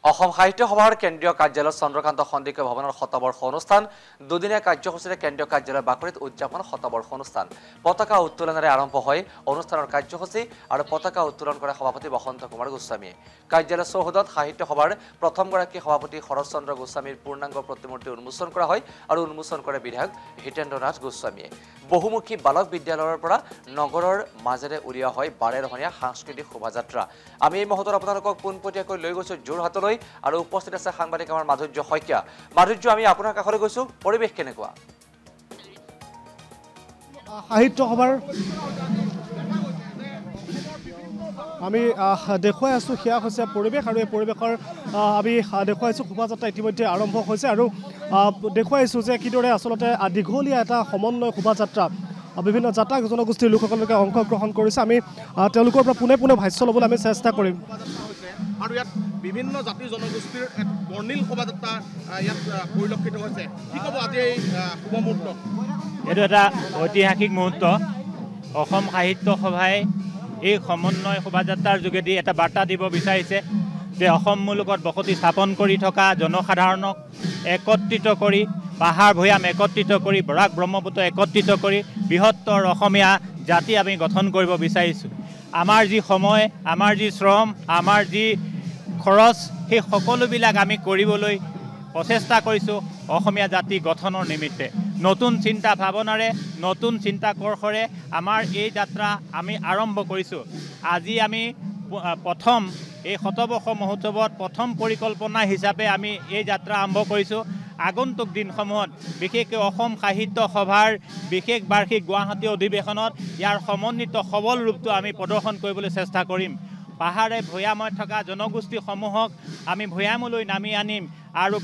অসম সাহিত্য সভাৰ কেন্দ্ৰীয় কাৰ্যালয় চন্দ্ৰকান্ত সন্দিকৈ ভৱনৰ শতবৰ্ষ অনুষ্ঠান দুদিনীয়া কাৰ্যসূচীৰে কেন্দ্ৰীয় কাৰ্যালয়ৰ বাকৰিত উদযাপন শতবৰ্ষ অনুষ্ঠান পতাকা উত্তোলনেৰে আৰম্ভ হয় অনুষ্ঠানৰ কাৰ্যসূচী আৰু পতাকা উত্তোলন কৰে সভাপতি বসন্ত কুমাৰ গোস্বামীয়ে কাৰ্যালয় চৌহদত সাহিত্য সভাৰ প্ৰথমগৰাকী সভাপতি শৰৎচন্দ্ৰ গোস্বামীৰ পূৰ্ণাংগ প্ৰতিমূৰ্তি উন্মোচন কৰা হয় আৰু উন্মোচন কৰে বিধায়ক হিতেন্দ্ৰনাথ গোস্বামীয়ে বহুমুখী বালক বিদ্যালয়ৰ পৰা নগৰৰ মাজেৰে উলিওৱা হয় 12 ৰহণীয়া সাংস্কৃতিক শোভাযাত্ৰা আমি এই মুহূৰ্তত আপোনালোকক পোনপটীয়াকৈ লৈ গৈছো যোৰহাটলৈ আৰু উপস্থিত আছে সাংবাদিক আমাৰ মাধুৰ্য শইকীয়া মাধুৰ্য আমি আপোনাৰ কাষলৈ গৈছো পৰিবেশ কেনেকুৱা সাহিত্য সভাৰ আমি দেখুৱাই আছো সেয়া হৈছে পৰিবেশ আৰু এই পৰিবেশৰ আমি দেখুৱাইছো শোভাযাত্ৰা ইতিমধ্যে আৰম্ভ হৈছে আৰু দেখুৱাইছো যে কিদৰে আসলতে দীঘলীয়া এটা সমন্বয় শোভাযাত্ৰা বিভিন্ন জাতি জনগোষ্ঠীৰ লোকসকলকে অংশগ্ৰহণ কৰিছে আমি তেওঁলোকৰ পৰা পোনে পোনে ভাষ্য ল'বলৈ আমি চেষ্টা কৰিম আৰু ইয়াত বিভিন্ন জাতি জনগোষ্ঠীৰ এক বৰ্ণিল শোভাযাত্ৰা ইয়াত পৰিলক্ষিত হৈছে কি ক'ব আজি এই শুভ মুহূৰ্ত এইটো এটা ঐতিহাসিক মুহূৰ্ত অসম সাহিত্য সভাই এই সমন্বয় শোভাযাত্ৰাৰ যোগেদি এটা বাৰ্তা দিব বিচাৰিছে যে অসম মূলকত বসতি স্থাপন কৰি থকা জনসাধাৰণক একত্ৰিত কৰি পাহাৰ ভৈয়াম একত্ৰিত কৰি বৰাক ব্ৰহ্মপুত্ৰ একত্ৰিত কৰি বৃহত্তৰ অসমীয়া জাতি আমি গঠন কৰিব বিচাৰিছোঁ আমাৰ যি সময় আমাৰ যি শ্ৰম আমাৰ যি খৰচ সেই সকলোবিলাক আমি কৰিবলৈ প্ৰচেষ্টা কৰিছোঁ অসমীয়া জাতি গঠনৰ নিমিত্তে নতুন চিন্তা ভাৱনাৰে নতুন চিন্তা কৰ্ষৰে আমাৰ এই যাত্ৰা আমি আৰম্ভ কৰিছোঁ আজি আমি প্ৰথম এই শতবৰ্ষ মহোৎসৱত প্ৰথম পৰিকল্পনা হিচাপে আমি এই যাত্ৰা আৰম্ভ কৰিছোঁ আগন্তুক দিনসমূহত বিশেষকৈ অসম সাহিত্য সভাৰ বিশেষ বাৰ্ষিক গুৱাহাটী অধিৱেশনত ইয়াৰ সমন্বিত সবল ৰূপটো আমি প্ৰদৰ্শন কৰিবলৈ চেষ্টা কৰিম পাহাৰে ভৈয়ামত থকা জনগোষ্ঠীসমূহক আমি ভৈয়ামলৈ নামি আনিম আৰু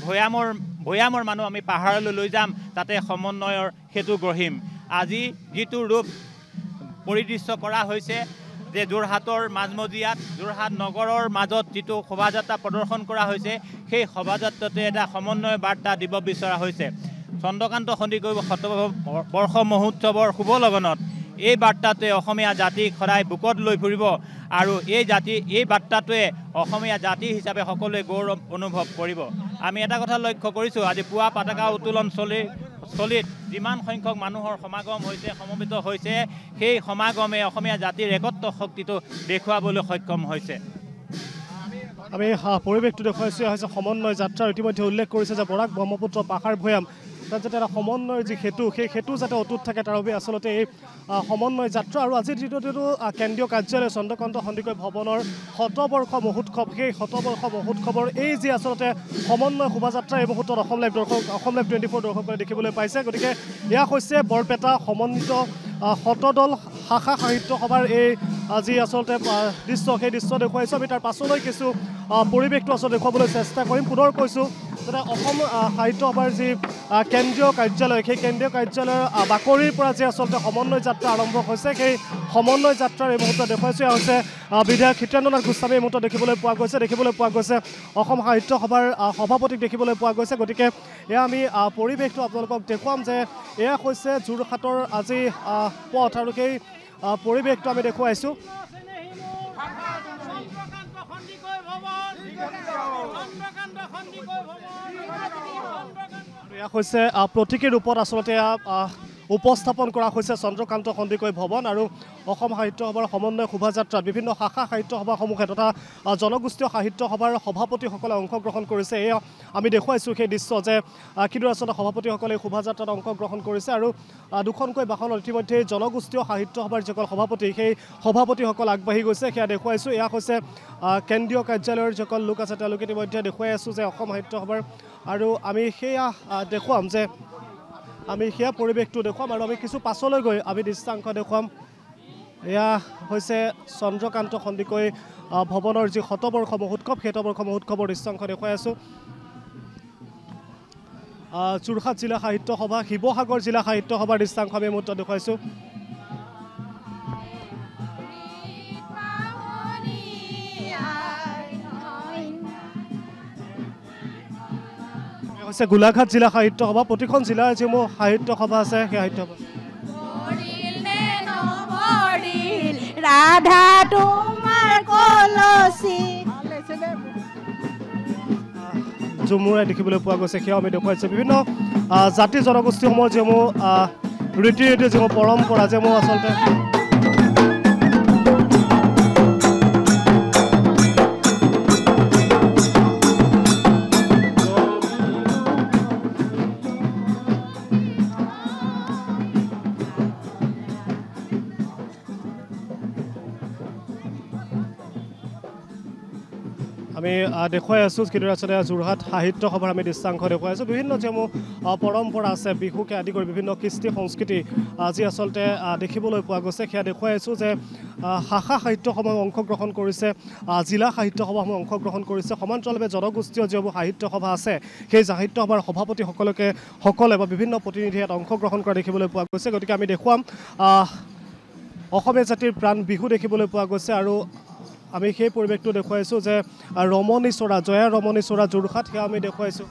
ভৈয়ামৰ মানুহ আমি পাহাৰলৈ লৈ যাম তাতে সমন্বয়ৰ সেতু গঢ়িম আজি যিটো ৰূপ পৰিদৃশ্য কৰা হৈছে যে যোৰহাটৰ মাজমজিয়াত যোৰহাট নগৰৰ মাজত যিটো শোভাযাত্ৰা প্ৰদৰ্শন কৰা হৈছে সেই শোভাযাত্ৰাতে এটা সমন্বয় বাৰ্তা দিব বিচৰা হৈছে চন্দ্ৰকান্ত সন্দিকৈ শতবৰ্ষ মহোৎসৱৰ শুভ লগনত এই বাৰ্তাটোৱে অসমীয়া জাতিক সদায় বুকত লৈ ফুৰিব আৰু এই বাৰ্তাটোৱে অসমীয়া জাতি হিচাপে সকলোৱে গৌৰৱ অনুভৱ কৰিব আমি এটা কথা লক্ষ্য কৰিছোঁ আজি পুৱা পতাকা উত্তোলন স্থলীত যিমান সংখ্যক মানুহৰ সমাগম হৈছে সমবেত হৈছে সেই সমাগমে অসমীয়া জাতিৰ একত্ৰ শক্তিটো দেখুৱাবলৈ সক্ষম হৈছে আমি পৰিৱেশটো দেখুৱাইছোঁ হৈছে সমন্বয় যাত্ৰাৰ ইতিমধ্যে উল্লেখ কৰিছে যে বৰাক ব্ৰহ্মপুত্ৰ পাহাৰ ভৈয়াম তাত যাতে এটা সমন্বয়ৰ যি সেতু সেই সেতু যাতে অটুট থাকে তাৰ বাবে আচলতে এই সমন্বয় যাত্ৰা আৰু আজিৰ যিটো কেন্দ্ৰীয় কাৰ্যালয় চন্দ্ৰকান্ত সন্দিকৈ ভৱনৰ শতবৰ্ষ মহোৎসৱ সেই শতবৰ্ষ মহোৎসৱৰ এই যি আচলতে সমন্বয় শোভাযাত্ৰা এই মুহূৰ্তত অসম লাইভ 24 দৰ্শকসকলে দেখিবলৈ পাইছে গতিকে এয়া হৈছে বৰপেটা সমন্বিত শতদল শাখা সাহিত্য সভাৰ এই যি আচলতে দৃশ্য সেই দৃশ্য দেখুৱাইছোঁ আমি তাৰ পাছলৈ কিছু পৰিৱেশটো আচলতে দেখুৱাবলৈ চেষ্টা কৰিম পুনৰ কৈছোঁ যে অসম সাহিত্য সভাৰ যি কেন্দ্ৰীয় কাৰ্যালয় সেই কেন্দ্ৰীয় কাৰ্যালয়ৰ বাকৰিৰ পৰা যে আচলতে সমন্বয় যাত্ৰা আৰম্ভ হৈছে সেই সমন্বয় যাত্ৰাৰ এই মুহূৰ্তত দেখুৱাইছোঁ এয়া হৈছে বিধায়ক হিতেন্দ্ৰনাথ গোস্বামী এই মুহূৰ্তত দেখিবলৈ পোৱা গৈছে অসম সাহিত্য সভাৰ সভাপতিক দেখিবলৈ পোৱা গৈছে গতিকে এয়া আমি পৰিৱেশটো আপোনালোকক দেখুৱাম যে এয়া হৈছে যোৰহাটৰ আজি পথ আৰু সেই পৰিৱেশটো আমি দেখুৱাইছোঁ এয়া হৈছে প্ৰতীকী ৰূপত আচলতে উপস্থাপন কৰা হৈছে চন্দ্ৰকান্ত সন্দিকৈ ভৱন আৰু অসম সাহিত্য সভাৰ সমন্বয় শোভাযাত্ৰাত বিভিন্ন শাখা সাহিত্য সভাসমূহে তথা জনগোষ্ঠীয় সাহিত্য সভাৰ সভাপতিসকলে অংশগ্ৰহণ কৰিছে এয়া আমি দেখুৱাইছোঁ সেই দৃশ্য যে কিদৰে আচলতে সভাপতিসকলে শোভাযাত্ৰাত অংশগ্ৰহণ কৰিছে আৰু দুখনকৈ বাহনত ইতিমধ্যে জনগোষ্ঠীয় সাহিত্য সভাৰ যিসকল সভাপতি সেই সভাপতিসকল আগবাঢ়ি গৈছে সেয়া দেখুৱাইছোঁ এয়া হৈছে কেন্দ্ৰীয় কাৰ্যালয়ৰ যিসকল লোক আছে তেওঁলোকে ইতিমধ্যে দেখুৱাই আছোঁ যে অসম সাহিত্য সভাৰ আৰু আমি সেয়া দেখুৱাম যে আমি সেয়া পৰিৱেশটো দেখুৱাম আৰু আমি কিছু পাছলৈ গৈ আমি দৃশ্যাংশ দেখুৱাম এয়া হৈছে চন্দ্ৰকান্ত সন্দিকৈ ভৱনৰ যি শতবৰ্ষ মহোৎসৱ সেই শতবৰ্ষ মহোৎসৱৰ দৃশ্যাংশ দেখুৱাই আছোঁ যোৰহাট জিলা সাহিত্য সভা শিৱসাগৰ জিলা সাহিত্য সভাৰ দৃশ্যাংশ আমি মুহূৰ্তত দেখুৱাইছোঁ হৈছে গোলাঘাট জিলা সাহিত্য সভা প্ৰতিখন জিলাৰ যিসমূহ সাহিত্য সভা আছে সেই সাহিত্য সভা ৰাধা তোমাৰ কলচি জুমুৰাই দেখিবলৈ পোৱা গৈছে সেয়াও আমি দেখুৱাইছোঁ বিভিন্ন জাতি জনগোষ্ঠীসমূহৰ যিসমূহ ৰীতি নীতি যিসমূহ পৰম্পৰা যিসমূহ আচলতে আমি দেখুৱাই আছোঁ কিদৰে আচলতে যোৰহাট সাহিত্য সভাৰ আমি দৃশ্যাংশ দেখুৱাই আছোঁ বিভিন্ন যিসমূহ পৰম্পৰা আছে বিহুকে আদি কৰি বিভিন্ন কৃষ্টি সংস্কৃতি যি আচলতে দেখিবলৈ পোৱা গৈছে সেয়া দেখুৱাই আছোঁ যে শাখা সাহিত্য সভাসমূহ অংশগ্ৰহণ কৰিছে জিলা সাহিত্য সভাসমূহ অংশগ্ৰহণ কৰিছে সমান্তৰালভাৱে জনগোষ্ঠীয় যিবোৰ সাহিত্য সভা আছে সেই সাহিত্য সভাৰ সভাপতিসকলে বা বিভিন্ন প্ৰতিনিধিয়ে ইয়াত অংশগ্ৰহণ কৰা দেখিবলৈ পোৱা গৈছে গতিকে আমি দেখুৱাম অসমীয়া জাতিৰ প্ৰাণ বিহু দেখিবলৈ পোৱা গৈছে আৰু আমি সেই পৰিৱেশটো দেখুৱাইছোঁ যে ৰমণী চৰা জয়া ৰমণী চৰা যোৰহাট সেয়া আমি দেখুৱাইছোঁ